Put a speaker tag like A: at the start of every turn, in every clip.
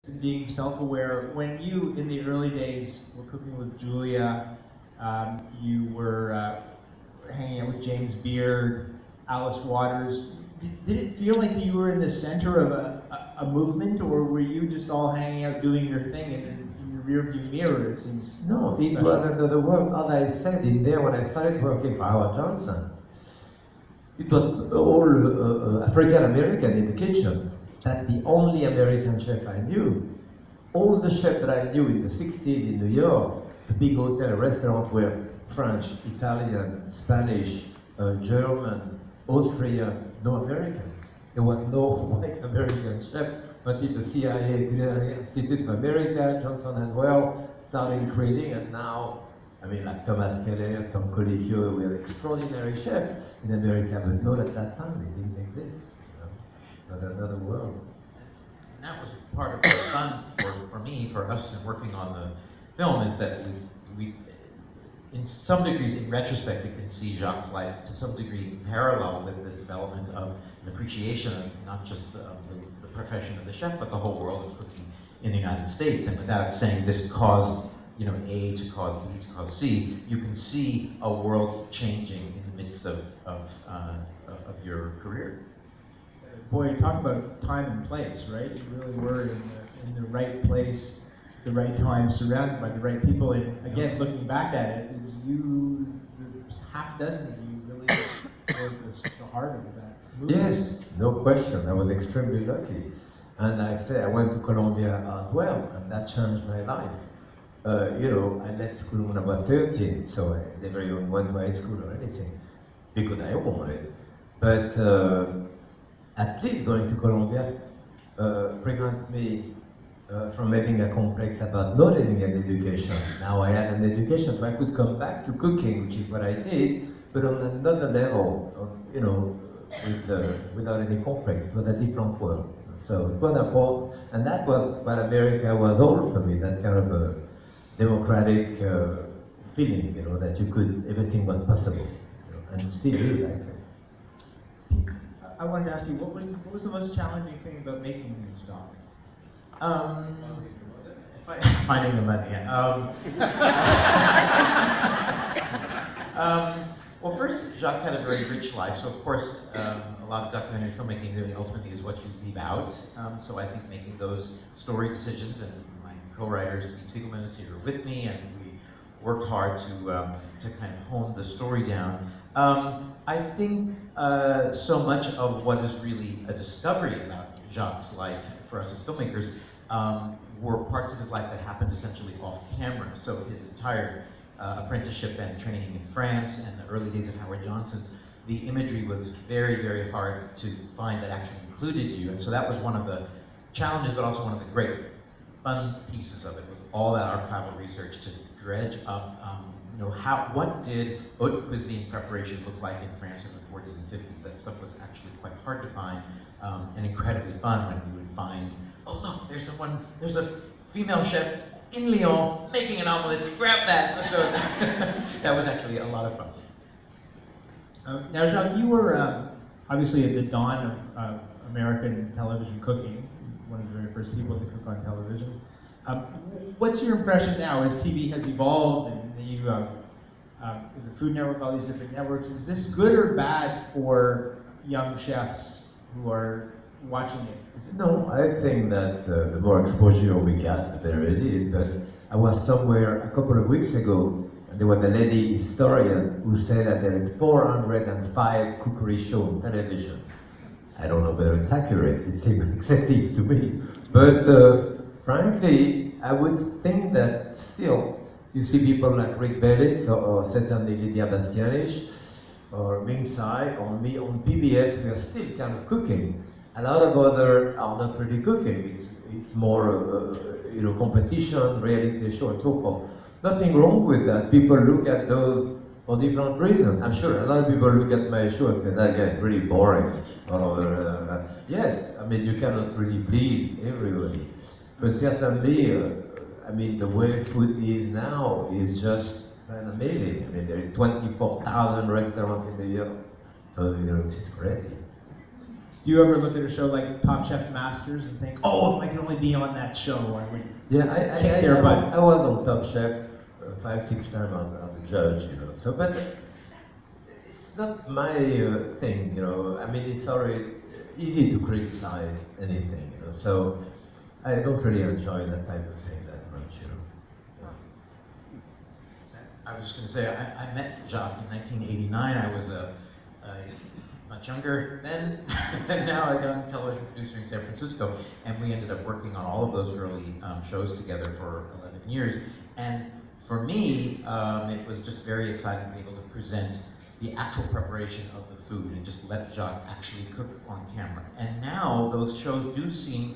A: being self-aware. When you, in the early days, were cooking with Julia, you were hanging out with James Beard, Alice Waters. Did it feel like you were in the center of a movement, or were you just all hanging out doing your thing in the rearview mirror? It seems
B: no, it was another world. As I said in there when I started working for Howard Johnson, it was all African American in the kitchen. That's the only American chef I knew. All the chefs that I knew in the 60s in New York, the big hotel restaurants were French, Italian, Spanish, German, Austrian, no American. There was no white American chef until the CIA, Culinary Institute of America, Johnson & Well, started creating, and now, I mean, like Thomas Keller, Tom Colicchio, we have extraordinary chefs in America, but not at that time, they didn't exist. It was another world.
C: And that was part of the fun for me, for us, in working on the film, is that we in some degrees, in retrospect, you can see Jacques' life to some degree in parallel with the development of an appreciation of not just the profession of the chef, but the whole world of cooking in the United States. And without saying this caused, you know, A to cause B to cause C, you can see a world changing in the midst of your career.
A: Boy, you talk about time and place, right? You really were in the right place, the right time, surrounded by the right people. And again, looking back at it, is you, there's half dozen of you really were the heart of that movie.
B: Yes, no question. I was extremely lucky. And I say I went to Columbia as well, and that changed my life. You know, I left school when I was 13, so I never even went to high school or anything, because I wanted. But at least going to Columbia prevented me from having a complex about not having an education. Now I had an education, so I could come back to cooking, which is what I did, but on another level, you know, without any complex. It was a different world. So it was important, and that was what America was all for me, that kind of a democratic feeling, you know, that you could, everything was possible, you know, and still is, I think.
A: I wanted to ask you, what was the most challenging thing about making Woodstock?
C: Finding the money. Well, first, Jacques had a very rich life, so of course, a lot of documentary filmmaking really ultimately is what you leave out. So I think making those story decisions, and my co-writer Steve Siegelman is here with me, and we worked hard to kind of hone the story down. I think so much of what is really a discovery about Jacques' life for us as filmmakers were parts of his life that happened essentially off camera. So his entire apprenticeship and training in France and the early days of Howard Johnson's, the imagery was very, very hard to find that actually included you. And so that was one of the challenges, but also one of the great fun pieces of it, with all that archival research to dredge up, you know, what did haute cuisine preparation look like in France in the 40s and 50s? That stuff was actually quite hard to find, and incredibly fun when you would find, oh look, there's a female chef in Lyon making an omelette, grab that. So that was actually a lot of fun.
A: Now, Jacques, you were obviously at the dawn of American television cooking, one of the very first people to cook on television. What's your impression now as TV has evolved and the Food Network, all these different networks? Is this good or bad for young chefs who are watching it?
B: No, I think that the more exposure we get, the better it is. But I was somewhere a couple of weeks ago, and there was a lady historian who said that there is 405 cookery shows on television. I don't know whether it's accurate, it seems excessive to me. But frankly, I would think that still, you see people like Rick Bellis, or certainly Lydia Bastianich, or Ming Tsai, or me on PBS, we are still kind of cooking. A lot of others are not really cooking. It's more, you know, competition, reality show, and so forth. Nothing wrong with that. People look at those for different reasons. I'm sure a lot of people look at my show and say, that guy is really boring. Or, yes, I mean, you cannot really please everybody. But certainly, I mean, the way food is now is just amazing. I mean, there are 24,000 restaurants in the year. So, you know, it's crazy.
A: Do you ever look at a show like Top Chef Masters and think, oh, if I could only be on that show, I would kick their butts?
B: I was on Top Chef 5-6 times as a judge, you know. So, but it's not my thing, you know. I mean, it's already easy to criticize anything, you know. So I don't really enjoy that type of thing that much, you know.
C: I was just going to say, I met Jacques in 1989. I was much younger then than now, a young television producer in San Francisco, and we ended up working on all of those early shows together for 11 years. And for me, it was just very exciting to be able to present the actual preparation of the food and just let Jacques actually cook on camera. And now those shows do seem,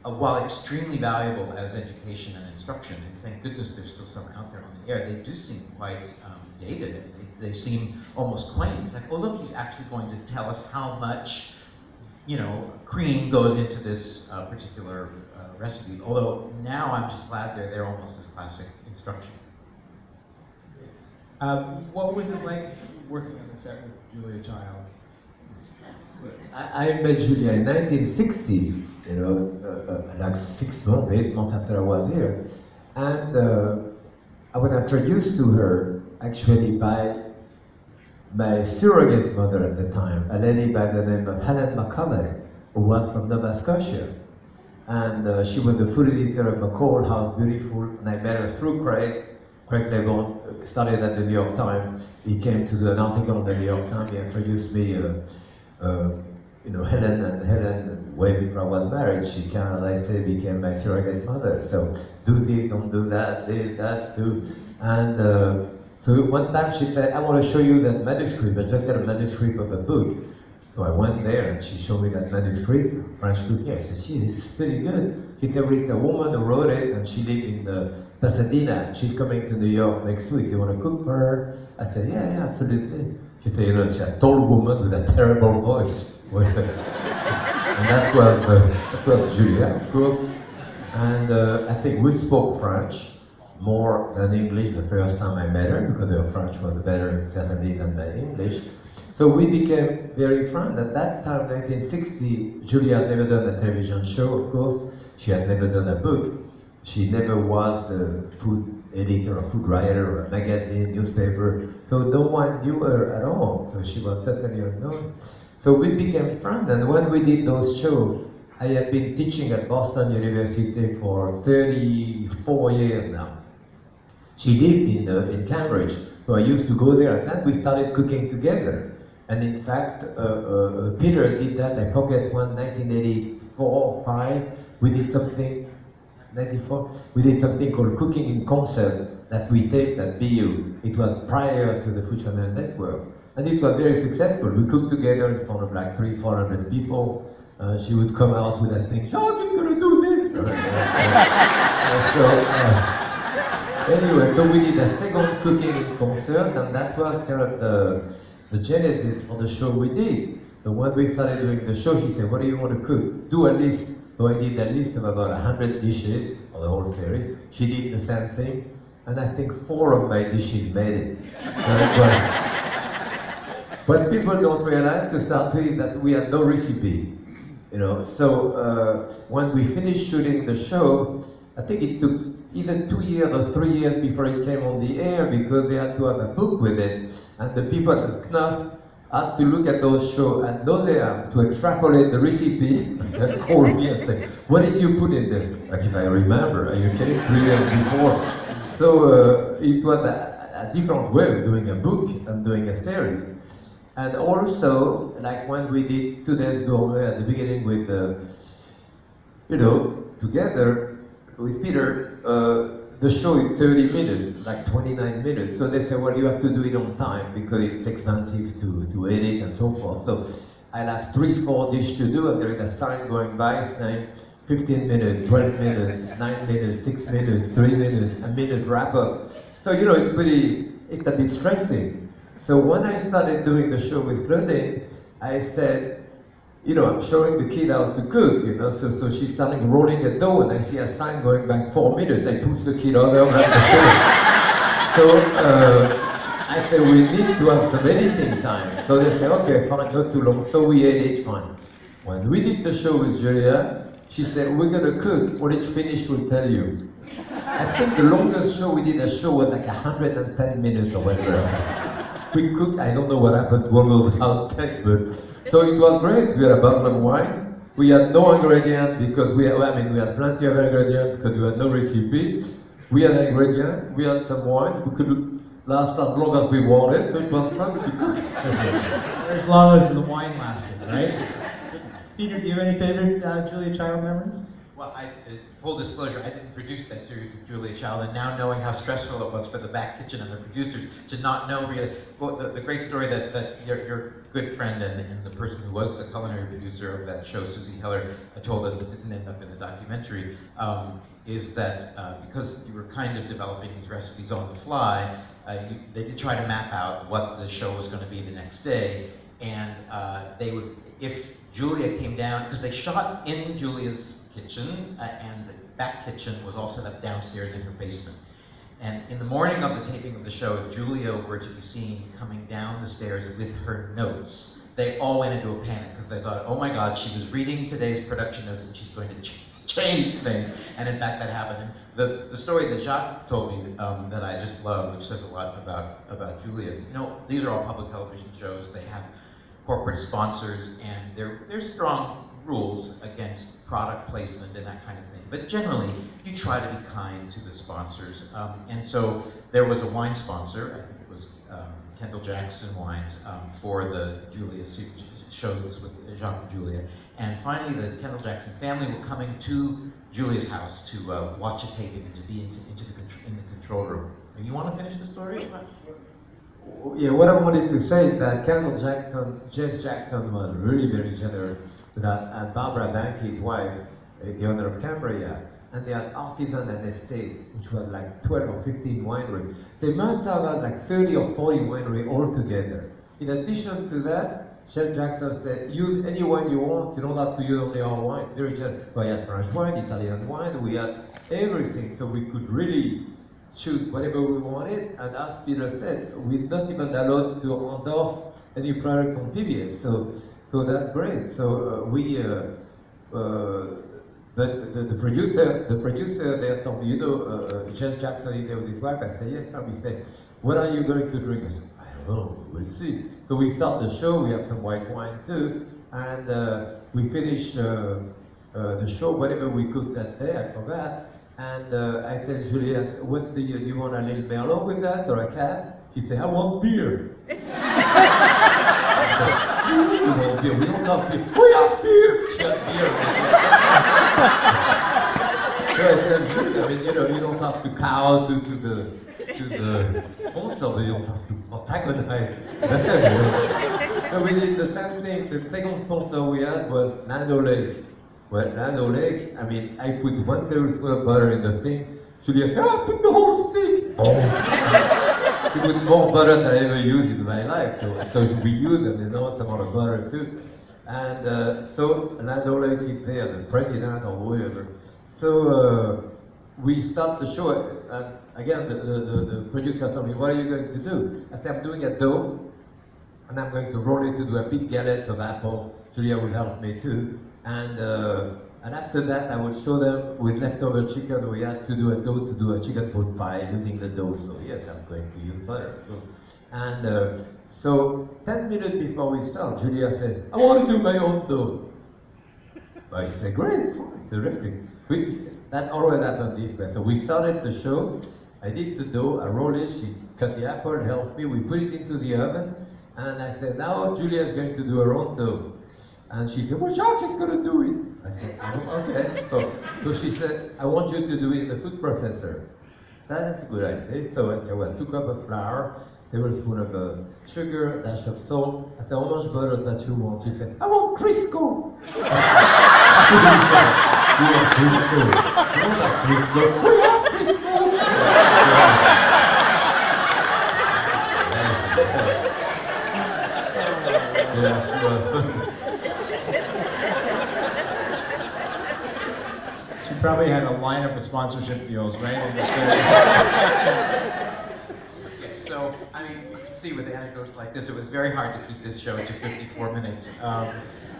C: while extremely valuable as education and instruction, and thank goodness there's still some out there on the air, they do seem quite dated. They seem almost quaint. It's like, oh look, he's actually going to tell us how much, you know, cream goes into this particular recipe. Although now I'm just glad they're almost as classic instruction.
A: What was it like working on the set with Julia Child?
B: I met Julia in 1960, you know, like 6 months, 8 months after I was here. And I was introduced to her actually by my surrogate mother at the time, a lady by the name of Helen McCulley, who was from Nova Scotia. And she was the food editor of McCall House Beautiful, and I met her through Craig. Craig Lebon started at the New York Times. He came to do an article on the New York Times. He introduced me, you know, Helen, way before I was married, she kind of, like say, became my surrogate mother. So do this, don't do that, this, that, do. And so one time she said, I want to show you that manuscript. I just got a manuscript of a book. So I went there and she showed me that manuscript, French cooking. I said, see, this is pretty good. She said, well, it's a woman who wrote it and she lived in Pasadena. She's coming to New York next week. You want to cook for her? I said, yeah, absolutely. She said, you know, she's a tall woman with a terrible voice. And that was Julia, of course. And I think we spoke French more than English the first time I met her, because her French was better certainly than my English. So we became very friends. At that time, 1960, Julia had never done a television show, of course. She had never done a book. She never was a food editor or food writer or a magazine, newspaper. So no one knew her at all. So she was totally unknown. So we became friends, and when we did those shows, I have been teaching at Boston University for 34 years now. She lived in Cambridge, so I used to go there, and then we started cooking together. And in fact, Peter did that, I forget when, 1984 or 5, we did something, 94, we did something called Cooking in Concert that we taped at BU. It was prior to the Food Channel Network. And it was very successful. We cooked together in front of like 300-400 people. She would come out with that thing, Jacques is going to do this. Anyway, so we did a second Cooking in Concert, and that was kind of the genesis for the show we did. So when we started doing the show, she said, what do you want to cook? Do a list. So I did a list of about 100 dishes for the whole series. She did the same thing, and I think 4 of my dishes made it. What people don't realize to start with that we had no recipe, you know. So when we finished shooting the show, I think it took either 2 years or 3 years before it came on the air, because they had to have a book with it, and the people at Knuff had to look at those shows at nauseam to extrapolate the recipe and call me and say, what did you put in there? Like, if I remember, are you kidding? 3 years before. So it was a different way of doing a book and doing a series. And also, like when we did Today's Gourmet at the beginning with, you know, together with Peter, the show is 30 minutes, like 29 minutes. So they say, well, you have to do it on time because it's expensive to edit and so forth. So I'll have 3-4 dishes to do, and there is a sign going by saying 15 minutes, 12 minutes, 9 minutes, 6 minutes, 3 minutes, a minute wrap up. So, you know, it's a bit stressing. So when I started doing the show with Claudine, I said, you know, I'm showing the kid how to cook, you know, so she's starting rolling a dough, and I see a sign going back 4 minutes. I push the kid over and so I said, we need to have some editing time. So they say, okay, fine, not too long. So we edit, fine. When we did the show with Julia, she said, we're gonna cook, when it's finished, we'll tell you. I think the longest show we did a show was like 110 minutes or whatever. We cooked, I don't know what happened to all those outtakes, but so it was great. We had a bottle of wine. We had no ingredient because we had plenty of ingredient because we had no recipe. We had ingredient, we had some wine, we could last as long as we wanted, so it was fun to cook.
A: As long as the wine lasted, right? Peter, do you have any favorite Julia Child memories?
C: Well, full disclosure, I didn't produce that series with Julia Child, and now knowing how stressful it was for the back kitchen and the producers to not know really, well, the great story that your good friend and the person who was the culinary producer of that show, Susie Heller, told us that didn't end up in the documentary, is that because you were kind of developing these recipes on the fly, they did try to map out what the show was going to be the next day, and they would, if Julia came down, because they shot in Julia's kitchen, and the back kitchen was all set up downstairs in her basement. And in the morning of the taping of the show, if Julia were to be seen coming down the stairs with her notes, they all went into a panic because they thought, oh my God, she was reading today's production notes and she's going to change things. And in fact, that happened. And the story that Jacques told me that I just love, which says a lot about Julia, is, you know, these are all public television shows. They have corporate sponsors, and there's strong rules against product placement and that kind of thing. But generally, you try to be kind to the sponsors. And so there was a wine sponsor, I think it was Kendall Jackson Wines, for the Julia shows with Jacques and Julia. And finally, the Kendall Jackson family were coming to Julia's house to watch a taping and to be in the control room. And you want to finish the story?
B: Yeah, what I wanted to say is that Kendall Jackson, James Jackson was really very generous with that, and Barbara Banky, his wife, the owner of Cambria, and they had artisan and estate, which was like 12 or 15 wineries. They must have had like 30 or 40 wineries altogether. In addition to that, Chef Jackson said, use any wine you want, you don't have to use only our wine. Very generous. We had French wine, Italian wine, we had everything, so we could really choose whatever we wanted, and as Peter said, we're not even allowed to endorse any product on PBS, so that's great. So but the producer, they told me, you know, Jess Jackson is there with his wife. I said, yes, sir. We said, what are you going to drink? I said, I don't know, we'll see. So we start the show, we have some white wine too, and we finish the show, whatever we cooked that day, I forgot. And I tell Julia, what do you want, a little Merlot with that or a cab? She said, I want beer. I said, you want beer? We don't have beer. We have beer. She had beer. So I tell Julia, I mean, you know, you don't have to cow to the sponsor, but you don't have to antagonize. So we did the same thing. The second sponsor we had was Nano Lake. Well, Nano Lake, I mean, I put 1 tablespoon of butter in the thing. Julia said, I put the whole stick. Oh. She put more butter than I ever used in my life. So we used an enormous amount of butter too. And so Nano Lake is there, the president or whoever. So we start the show, and again, the producer told me, what are you going to do? I said, I'm doing a dough, and I'm going to roll it to do a big galette of apple. Julia will help me too. And after that, I would show them with leftover chicken. We had to do a dough to do a chicken pot pie using the dough. So yes, I'm going to use butter. So 10 minutes before we start, Julia said, I want to do my own dough. I said, great, fine, terrific. That always happened this way. So we started the show. I did the dough, I rolled it. She cut the apple, helped me. We put it into the oven. And I said, now Julia is going to do her own dough. And she said, well, Jacques is going to do it. I said, oh, okay. So she said, I want you to do it in the food processor. That's a good idea. So I said, well, 2 cups of flour, tablespoon of sugar, a dash of salt. I said, how much butter that you want? She said, I want Crisco. You want Crisco? You don't have Crisco? We have Crisco. Yes.
A: She probably had a lineup of sponsorship deals, right?
C: So, I mean, see with anecdotes like this, it was very hard to keep this show to 54 minutes.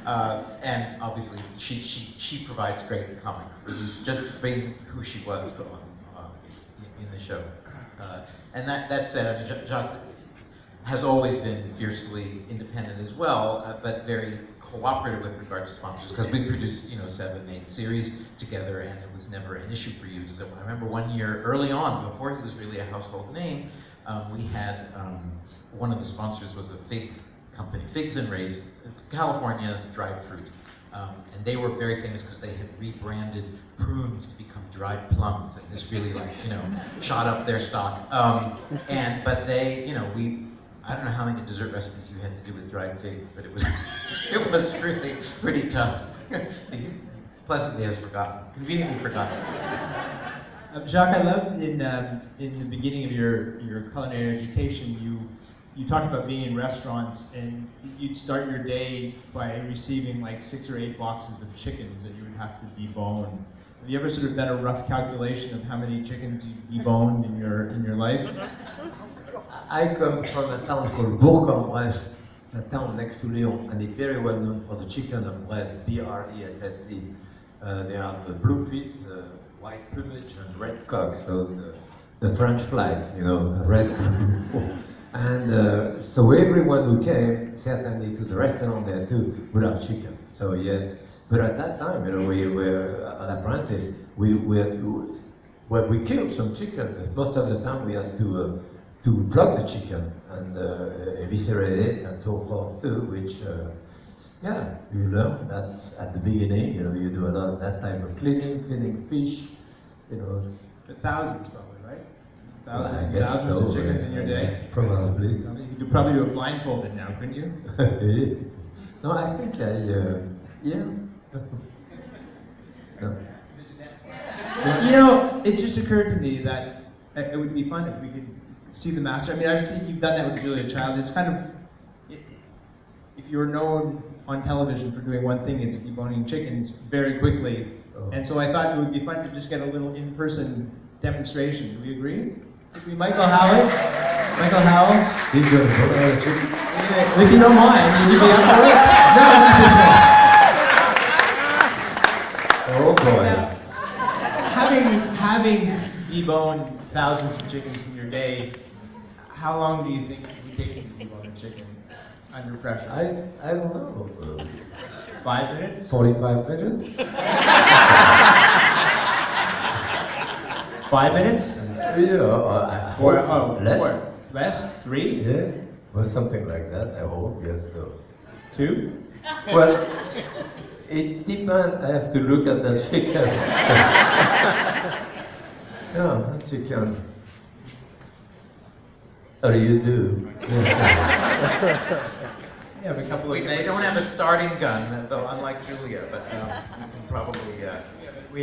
C: And obviously, she provides great comic relief, just being who she was in the show. And that said, I mean, Jacques has always been fiercely independent as well, but very cooperative with regard to sponsors, because we produced 7, 8 series together, and it was never an issue for you. So I remember one year early on, before he was really a household name, we had one of the sponsors was a fig company, Figs and Raisins, California dried fruit, and they were very famous because they had rebranded prunes to become dried plums, and this really shot up their stock. But they, I don't know how many dessert recipes you had to do with dried figs, but it was it was really pretty tough. Pleasantly has forgotten, conveniently forgotten.
A: Jacques, I love in the beginning of your culinary education, you talked about being in restaurants, and you'd start your day by receiving like 6 or 8 boxes of chickens that you would have to debone. Have you ever sort of done a rough calculation of how many chickens you deboned in your life?
B: I come from a town called Bourg-en-Bresse, a town next to Lyon, and it's very well known for the chicken of Bresse, B-R-E-S-S-E. They are the blue feet, white plumage, and red cock, so the French flag, red, blue. And so everyone who came, certainly to the restaurant there too, would have chicken. So yes, but at that time, we were an apprentice. We killed some chicken, but most of the time we had to plug the chicken and eviscerate it and so forth too, which, you learn that at the beginning, you do a lot of that type of cleaning fish,
A: But thousands probably, right? Thousands
B: well,
A: and thousands
B: so,
A: of chickens in your day?
B: Probably.
A: You could probably do it blindfolded now, couldn't you?
B: No, I think yeah. No.
A: It just occurred to me that it would be fun if we could see the master. I mean, I've seen you've done that with Julia Child. It's kind of, if you're known on television for doing one thing, it's deboning chickens very quickly.
B: Oh.
A: And so I thought it would be fun to just get a little in-person demonstration. Do we agree? Michael Howell?
B: He's going to put out a chicken.
A: If you don't mind, would you be up for it? No,
B: Oh boy.
A: Now, having deboned thousands of chickens in your day, how long do you think it would take you to debone a chicken under pressure?
B: I don't know.
A: 5 minutes?
B: 45 minutes?
A: 5 minutes?
B: Yeah. Less?
A: Less? 3?
B: Yeah. Or something like that, I hope, yes. So.
A: 2?
B: Well, it depends. I have to look at the chicken. Yeah, chicken. Or you do. Yeah.
A: You have a couple of
C: We don't have a starting gun, though, unlike Julia, but we can probably